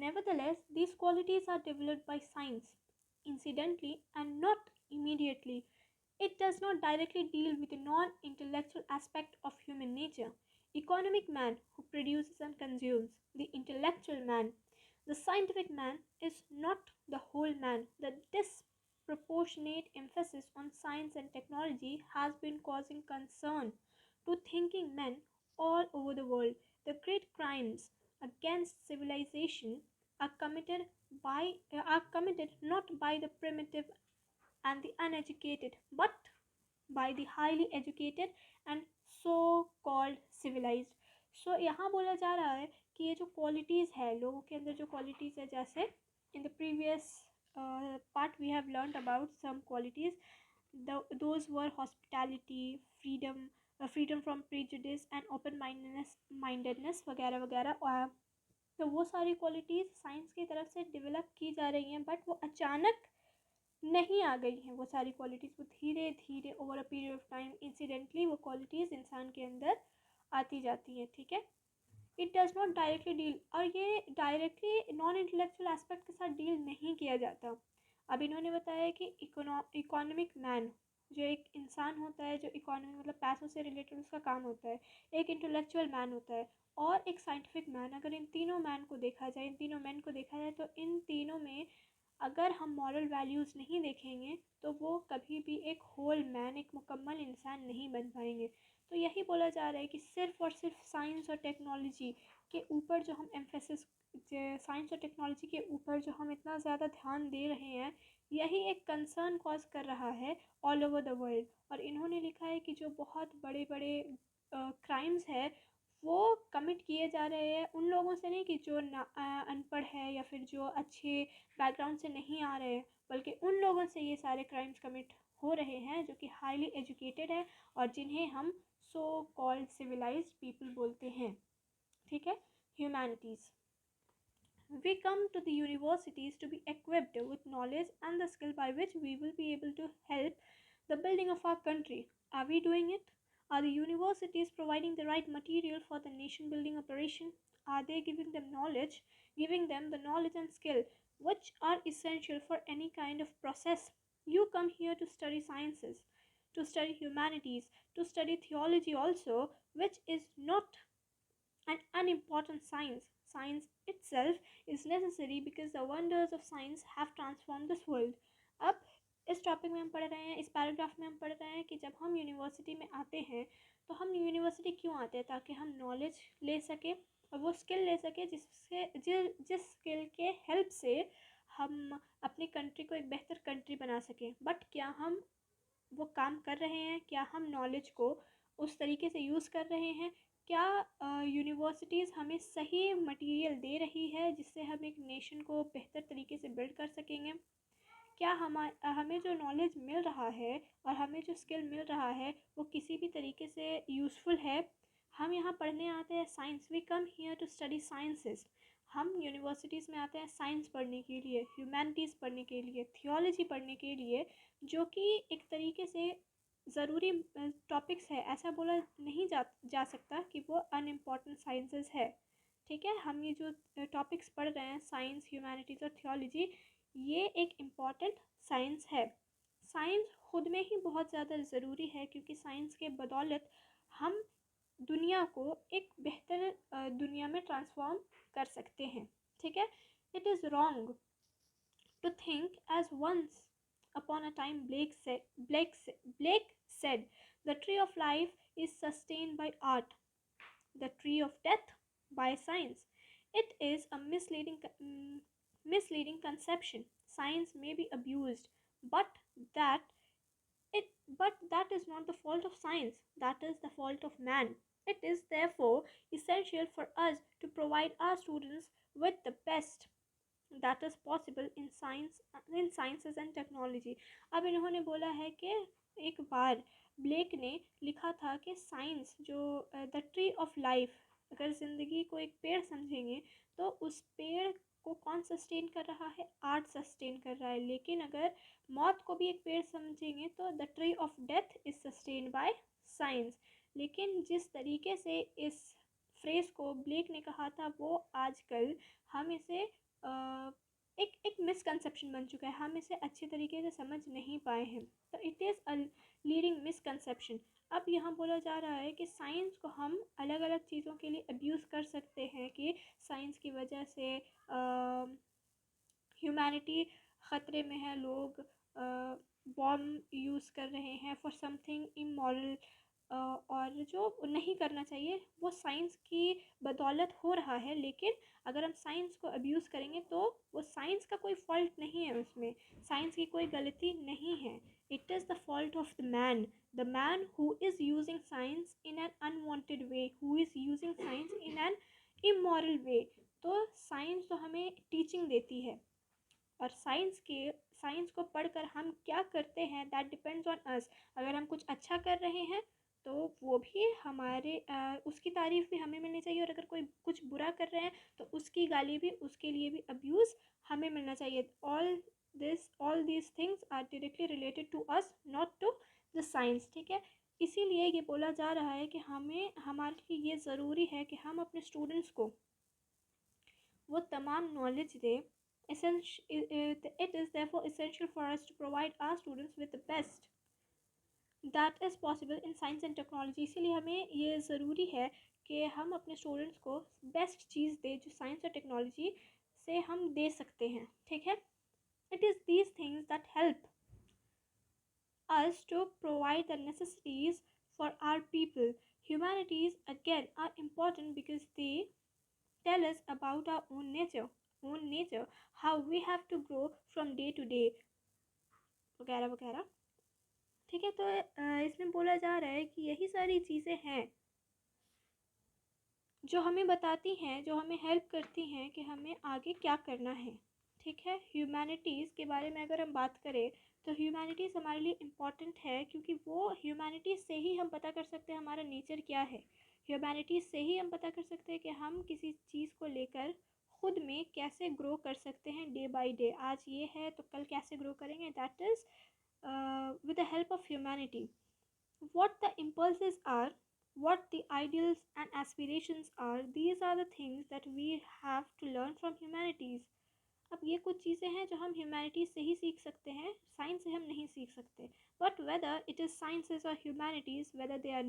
Nevertheless, these qualities are developed by science, incidentally and not immediately. It does not directly deal with the non intellectual aspect of human nature. Economic man who produces and consumes, the intellectual man, the scientific man is not the whole man. The disproportionate emphasis on science and technology has been causing concern to thinking men all over the world. The great crimes against civilization are committed not by the primitive and the uneducated, but by the highly educated and so called civilized. सो यहाँ बोला जा रहा है कि ये जो qualities है लोगों के अंदर, जो क्वालिटीज़ है, जैसे in the previous part we have learn about some qualities, those were hospitality, freedom from prejudice and open mindedness वगैरह वगैरह। तो वो सारी क्वालिटीज़ साइंस की तरफ से डेवलप की जा रही हैं, बट वो अचानक नहीं आ गई हैं। वो सारी क्वालिटीज़ वो धीरे धीरे over a period of time incidentally वो क्वालिटीज़ इंसान के अंदर आती जाती हैं। ठीक है, it does not directly deal, और ये डायरेक्टली नॉन इंटेलेक्चुअल एस्पेक्ट के साथ डील नहीं किया जाता। अब इन्होंने बताया कि इकोनॉमिक मैन जो एक इंसान होता है, जो इकोनॉमी मतलब पैसों से रिलेटेड उसका काम होता है, एक इंटेलेक्चुअल मैन होता है और एक साइंटिफिक मैन। अगर इन तीनों मैन को देखा जाए, इन तीनों मैन को देखा जाए, तो इन तीनों में अगर हम मॉरल वैल्यूज़ नहीं देखेंगे तो वो कभी भी एक होल मैन, एक मुकम्मल इंसान नहीं बन पाएंगे। तो यही बोला जा रहा है कि सिर्फ़ और सिर्फ साइंस और टेक्नोलॉजी के ऊपर जो हम एम्फेसिस, साइंस और टेक्नोलॉजी के ऊपर जो हम इतना ज़्यादा ध्यान दे रहे हैं, यही एक कंसर्न कॉज कर रहा है ऑल ओवर द वर्ल्ड। और इन्होंने लिखा है कि जो बहुत बड़े बड़े क्राइम्स है वो कमिट किए जा रहे हैं उन लोगों से नहीं कि जो अनपढ़ है या फिर जो अच्छे बैकग्राउंड से नहीं आ रहे हैं, बल्कि उन लोगों से ये सारे क्राइम्स कमिट हो रहे हैं जो कि हाईली एजुकेटेड है और जिन्हें हम सो कॉल्ड सिविलाइज्ड पीपल बोलते हैं। ठीक है, humanities. We come to the universities to be equipped with knowledge and the skill by which we will be able to help the building of our country. Are we doing it? Are the universities providing the right material for the nation building operation? Are they giving them the knowledge and skill which are essential for any kind of process? You come here to study sciences, to study humanities, to study theology also, which is not an unimportant science. Science itself is necessary because the wonders of science have transformed this world. अब इस topic में हम पढ़ रहे हैं, इस paragraph में हम पढ़ रहे हैं कि जब हम यूनिवर्सिटी में आते हैं तो हम यूनिवर्सिटी क्यों आते हैं? ताकि हम नॉलेज ले सकें और वो स्किल ले सकें जिस स्किल के हेल्प से हम अपनी कंट्री को एक बेहतर कंट्री बना सकें। बट क्या हम वो काम कर रहे हैं? क्या हम नॉलेज को उस तरीके से यूज़ कर रहे हैं? क्या यूनिवर्सिटीज़ हमें सही मटेरियल दे रही है जिससे हम एक नेशन को बेहतर तरीके से बिल्ड कर सकेंगे? क्या हमें जो नॉलेज मिल रहा है और हमें जो स्किल मिल रहा है वो किसी भी तरीके से यूज़फुल है? हम यहाँ पढ़ने आते हैं science, we come here to study sciences. हम यूनिवर्सिटीज़ में आते हैं साइंस पढ़ने के लिए, ह्यूमैनिटीज़ पढ़ने के लिए, थियोलॉजी पढ़ने के लिए, जो कि एक तरीके से ज़रूरी टॉपिक्स है। ऐसा बोला नहीं जा सकता कि वो अनइम्पॉर्टेंट साइंसेस है। ठीक है, हम ये जो टॉपिक्स पढ़ रहे हैं साइंस, ह्यूमैनिटीज़ और थियोलॉजी, ये एक इम्पॉर्टेंट साइंस है। साइंस खुद में ही बहुत ज़्यादा ज़रूरी है क्योंकि साइंस के बदौलत हम दुनिया को एक बेहतर दुनिया में ट्रांसफॉर्म कर सकते हैं। ठीक है, it is wrong to think as once upon a time Blake said, the tree of life is sustained by art, the tree of death by science. It is a misleading conception. Science may be abused, but that but that is not the fault of science, that is the fault of man. It is therefore essential for us to provide our students with the best that is possible in sciences and technology. अब इन्होंने बोला है कि एक बार black ने लिखा था कि साइंस जो द ट्री ऑफ लाइफ, अगर ज़िंदगी को एक पेड़ समझेंगे तो उस पेड़ को कौन सस्टेन कर रहा है? आर्ट सस्टेन कर रहा है। लेकिन अगर मौत को भी एक पेड़ समझेंगे तो the tree of death is sustain by science. लेकिन जिस तरीके से इस फ्रेज़ को ब्लेक ने कहा था वो आजकल हम इसे एक एक मिसकंसेप्शन बन चुका है, हम इसे अच्छे तरीके से समझ नहीं पाए हैं। तो it is a leading misconception. अब यहाँ बोला जा रहा है कि साइंस को हम अलग अलग चीज़ों के लिए अब्यूज़ कर सकते हैं, कि साइंस की वजह से ह्यूमैनिटी ख़तरे में है, लोग बॉम्ब यूज़ कर रहे हैं फॉर समथिंग इमोरल, और जो नहीं करना चाहिए वो साइंस की बदौलत हो रहा है। लेकिन अगर हम साइंस को अब्यूज़ करेंगे तो वो साइंस का कोई फॉल्ट नहीं है, उसमें साइंस की कोई गलती नहीं है। It is the fault of the man who is using science in an unwanted way, who is using science in an immoral way. तो साइंस तो हमें टीचिंग देती है, और साइंस को पढ़कर हम क्या करते हैं दैट डिपेंड्स ऑन अस। अगर हम कुछ अच्छा कर रहे हैं तो वो भी हमारे उसकी तारीफ़ भी हमें मिलनी चाहिए, और अगर कोई कुछ बुरा कर रहे हैं तो उसकी गाली भी, उसके लिए भी अब्यूज़ हमें मिलना चाहिए। All these things are directly related to us, not to the science. ठीक है, इसीलिए ये बोला जा रहा है कि हमें, हमारे लिए ये ज़रूरी है कि हम अपने स्टूडेंट्स को वो तमाम नॉलेज दें। It is therefore essential for us to provide our students with the best that is possible in science and technology। इसीलिए हमें ये ज़रूरी है कि हम अपने स्टूडेंट्स को बेस्ट चीज़ दें जो साइंस और टेक्नोलॉजी से हम दे सकते हैं। ठीक है, it is these things that help us to provide the necessities for our people। Humanities again are important because they tell us about our own nature, how we have to grow from day to day, वगैरह वगैरह। ठीक है, तो इसमें बोला जा रहा है कि यही सारी चीज़ें हैं जो हमें बताती हैं, जो हमें हेल्प करती हैं कि हमें आगे क्या करना है। ठीक है, ह्यूमैनिटीज़ के बारे में अगर हम बात करें तो ह्यूमैनिटीज़ हमारे लिए इम्पॉर्टेंट है, क्योंकि वो ह्यूमैनिटीज़ से ही हम पता कर सकते हैं हमारा नेचर क्या है। ह्यूमैनिटीज़ से ही हम पता कर सकते हैं कि हम किसी चीज़ को लेकर ख़ुद में कैसे ग्रो कर सकते हैं डे बाय डे। आज ये है तो कल कैसे ग्रो करेंगे, that is with the help of humanity। What the impulses are, what the ideals and aspirations are, these are the things that we have to learn from humanities। अब ये कुछ चीज़ें हैं जो हम ह्यूमैनिटीज़ से ही सीख सकते हैं, साइंस से हम नहीं सीख सकते। But whether it is sciences और humanities, whether they are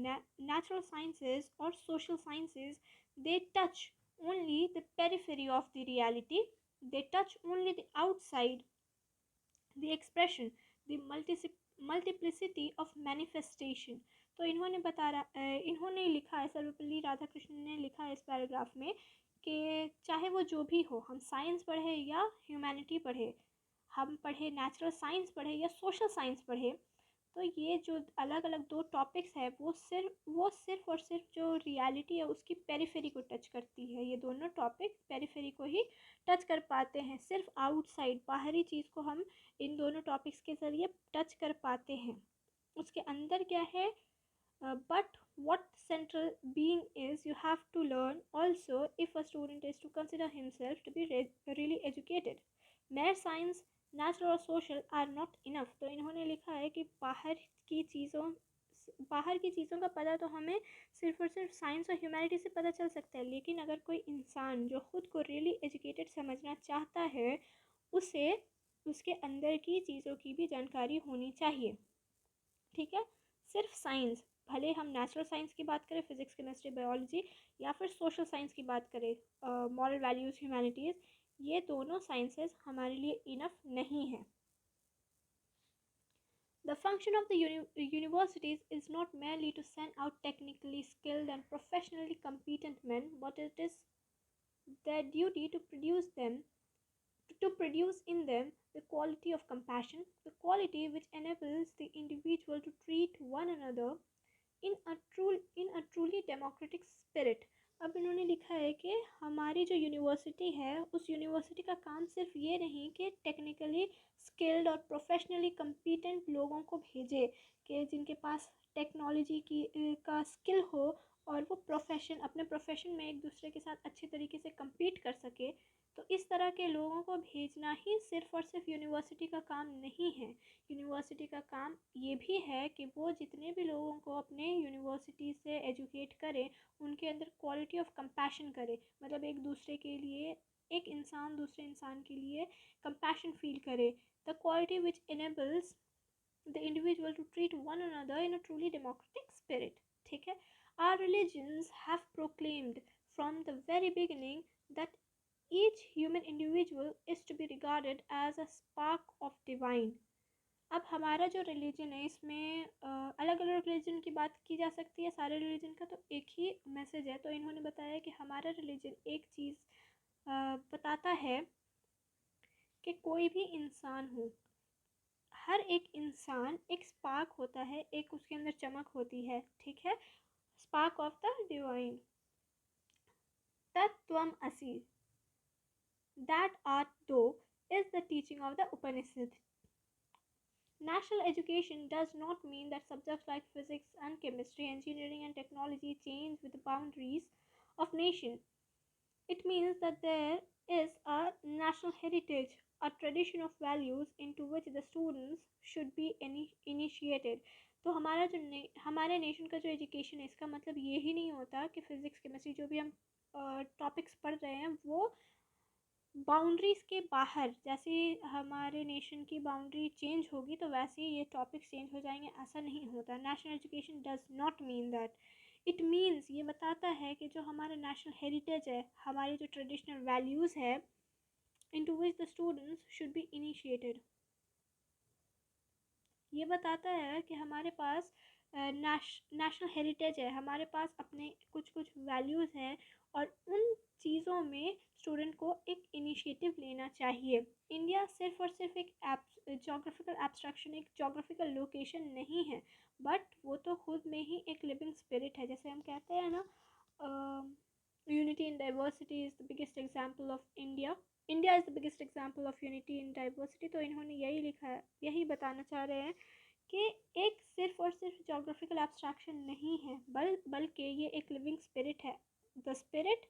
natural sciences or social sciences, they touch only the periphery of the reality, they touch only the outside, the expression, the multiplicity of manifestation। तो इन्होंने लिखा है, सर्वपल्ली राधाकृष्णन ने लिखा है इस paragraph में कि चाहे वो जो भी हो, हम साइंस पढ़े या ह्यूमैनिटी पढ़े, हम पढ़े नेचुरल साइंस पढ़े या सोशल साइंस पढ़े, तो ये जो अलग अलग दो टॉपिक्स है वो सिर्फ और सिर्फ जो रियलिटी है उसकी पेरिफेरी को टच करती है। ये दोनों टॉपिक पेरिफेरी को ही टच कर पाते हैं, सिर्फ आउटसाइड, बाहरी चीज़ को हम इन दोनों टॉपिक्स के ज़रिए टच कर पाते हैं। उसके अंदर क्या है, but what central being is, you have to learn also if a student is to consider himself to be really educated। mere science, natural और social are not enough। तो इन्होंने लिखा है कि बाहर की चीज़ों का पता तो हमें सिर्फ और सिर्फ साइंस और ह्यूमैनिटी से पता चल सकता है, लेकिन अगर कोई इंसान जो खुद को रियली एजुकेटेड समझना चाहता है, उसे उसके अंदर की चीज़ों की भी जानकारी होनी चाहिए। ठीक है, सिर्फ साइंस, भले हम नेचुरल साइंस की बात करें, फिजिक्स केमिस्ट्री बायोलॉजी, या फिर सोशल साइंस की बात करें, मॉरल वैल्यूज़ ह्यूमैनिटीज़, ये दोनों साइंसेस हमारे लिए इनफ नहीं है। The function of the universities is not merely to send out technically skilled and professionally competent men, but it is their duty to produce in them the quality of compassion, the quality which enables the individual to treat one another in a truly democratic spirit। अब इन्होंने लिखा है कि हमारी जो university है, उस university का काम सिर्फ ये नहीं कि टेक्निकली स्किल्ड और प्रोफेशनली कम्पिटेंट लोगों को भेजे, कि जिनके पास टेक्नोलॉजी का स्किल हो और वो अपने प्रोफेशन में एक दूसरे के साथ अच्छे तरीके से कम्पीट कर सके। तो इस तरह के लोगों को भेजना ही सिर्फ और सिर्फ यूनिवर्सिटी का काम नहीं है। यूनिवर्सिटी का काम ये भी है कि वो जितने भी लोगों को अपने यूनिवर्सिटी से एजुकेट करे, उनके अंदर क्वालिटी ऑफ कंपैशन करे, मतलब एक दूसरे के लिए एक इंसान दूसरे इंसान के लिए कंपैशन फील करे, the quality which enables the individual to treat one another in a truly democratic spirit. ठीक है, our religions have proclaimed from the very beginning that each human individual is to be regarded as a spark of divine. अब हमारा जो religion है इसमें अलग अलग religion की बात की जा सकती है, सारे रिलीजन का तो एक ही मैसेज है। तो इन्होंने बताया कि हमारा रिलीजन एक चीज़ बताता है कि कोई भी इंसान हो, हर एक इंसान एक स्पार्क होता है, एक उसके अंदर चमक होती है, ठीक है, स्पार्क ऑफ द डिवाइन। तत्वम असि, दैट आर्ट दो is the teaching of the Upanishad. National education does not mean that subjects like physics and chemistry, engineering and technology change with the boundaries of nation. It means that there is a national heritage, a tradition of values into which the students should be initiated. तो हमारा जो हमारे nation का जो education है, इसका मतलब ये ही नहीं होता कि फिज़िक्स केमिस्ट्री जो भी हम टॉपिक्स पढ़ रहे हैं वो बाउंड्रीज़ के बाहर, जैसे हमारे नेशन की बाउंड्री चेंज होगी तो वैसे ही ये टॉपिक्स चेंज हो जाएंगे, ऐसा नहीं होता। National education does not mean that. It means, ये बताता है कि जो हमारा नेशनल हेरिटेज है, हमारी जो ट्रेडिशनल वैल्यूज़ है, into which the students should be initiated. ये बताता है कि हमारे पास नेशनल हेरिटेज है, हमारे पास अपने कुछ कुछ वैल्यूज़ हैं और उन चीज़ों में स्टूडेंट को एक इनिशिएटिव लेना चाहिए। इंडिया सिर्फ और सिर्फ एक जोग्राफिकल एब्स्ट्रैक्शन, एक जोग्राफिकल लोकेशन नहीं है, बट वो तो खुद में ही एक लिविंग स्पिरिट है। जैसे हम कहते हैं ना, unity in diversity is the biggest example of India, India is the biggest example of unity in diversity. तो इन्होंने यही लिखा है, यही बताना चाह रहे हैं कि एक सिर्फ और सिर्फ जोग्राफिकल एब्स्ट्रैक्शन नहीं है, बल्कि ये एक लिविंग स्पिरिट है। द स्पिरिट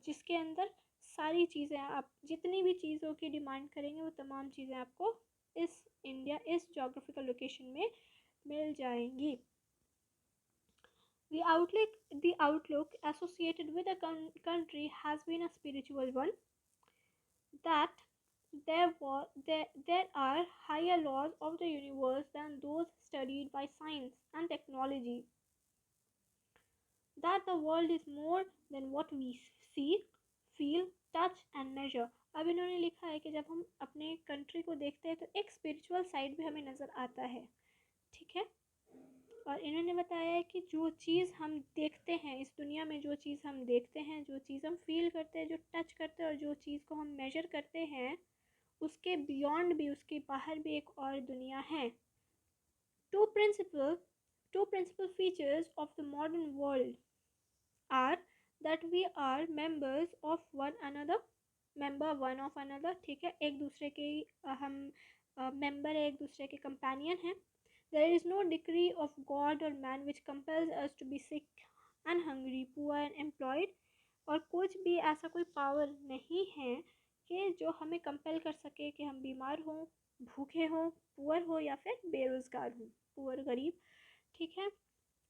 जिसके अंदर सारी चीज़ें, आप जितनी भी चीज़ों की डिमांड करेंगे वो तमाम चीज़ें आपको इस इंडिया, इस जोग्राफिकल लोकेशन में मिल जाएंगी। The outlook associated with a country has been a spiritual one, that there are higher laws of the universe than those studied by science and technology, that the world is more than what we see, feel, touch and measure. अब इन्होंने लिखा है कि जब हम अपने country को देखते हैं तो एक स्पिरिचुअल साइड भी हमें नज़र आता है, ठीक है। और इन्होंने बताया है कि जो चीज़ हम देखते हैं इस दुनिया में, जो चीज़ हम देखते हैं, जो चीज़ हम फील करते हैं, जो टच करते हैं और जो चीज़ को हम मेजर करते हैं, उसके बियॉन्ड भी, उसके बाहर भी एक और दुनिया है। Two principal features of the modern world are that we are members of one another, ठीक है, एक दूसरे के हम मेंबर है, एक दूसरे के कंपेनियन हैं। There is no decree of God or man which compels us to be sick and hungry, poor and employed, और कुछ भी ऐसा कोई पावर नहीं है कि जो हमें कंपेल कर सके कि हम बीमार हों, भूखे हों, पुअर हो या फिर बेरोज़गार हों, पुअर गरीब, ठीक है।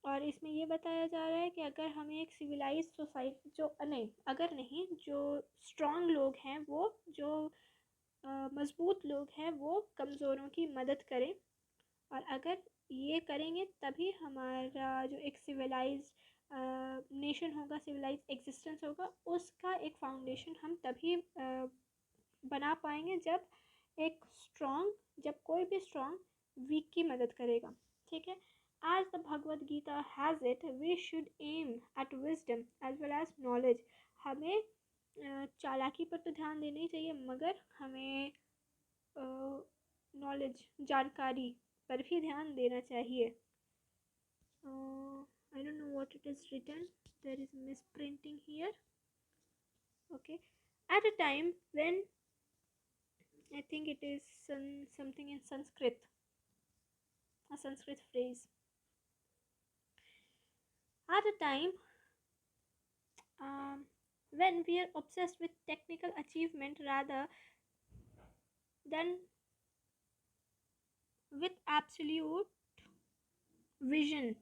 और इसमें ये बताया जा रहा है कि अगर हमें एक सिविलाइज सोसाइटी, जो नहीं, अगर नहीं, जो स्ट्रॉन्ग लोग हैं, वो जो मज़बूत लोग हैं वो कमज़ोरों की मदद करें, और अगर ये करेंगे तभी हमारा जो एक सिविलाइज नेशन होगा, सिविलाइज एग्जिस्टेंस होगा, उसका एक फाउंडेशन हम तभी बना पाएंगे जब कोई भी स्ट्रॉन्ग वीक की मदद करेगा, ठीक है। As the Bhagavad Gita has it, we should aim at wisdom as well as knowledge. हमें चालाकी पर तो ध्यान देना ही चाहिए, मगर हमें नॉलेज, जानकारी पर भी ध्यान देना चाहिए। I don't know what it is written. There is misprinting here. Okay. At a time when, I think it is something in Sanskrit, a Sanskrit phrase. At a time when we are obsessed with technical achievement rather than with absolute vision,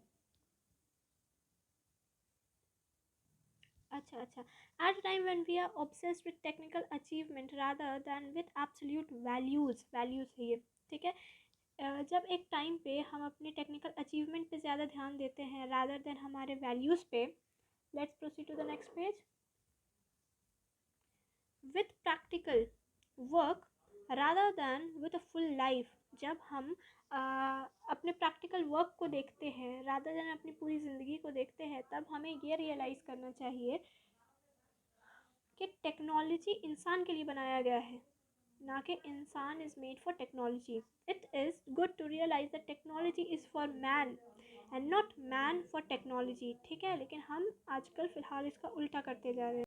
अच्छा अच्छा। At a time when we are obsessed with technical achievement rather than with absolute values, values है ये, ठीक है। जब एक time पे हम अपने टेक्निकल अचीवमेंट पे ज़्यादा ध्यान देते हैं रादर देन हमारे वैल्यूज़ पे। Let's proceed to the next page. With practical work rather than with a full life, जब हम अपने प्रैक्टिकल वर्क को देखते हैं रादर देन अपनी पूरी ज़िंदगी को देखते हैं, तब हमें ये रियलाइज़ करना चाहिए कि टेक्नोलॉजी इंसान के लिए बनाया गया है, ना कि इंसान is made for technology. It is good to realise that technology is for man and not man for technology, ठीक है। लेकिन हम आजकल फ़िलहाल इसका उल्टा करते जा रहे हैं।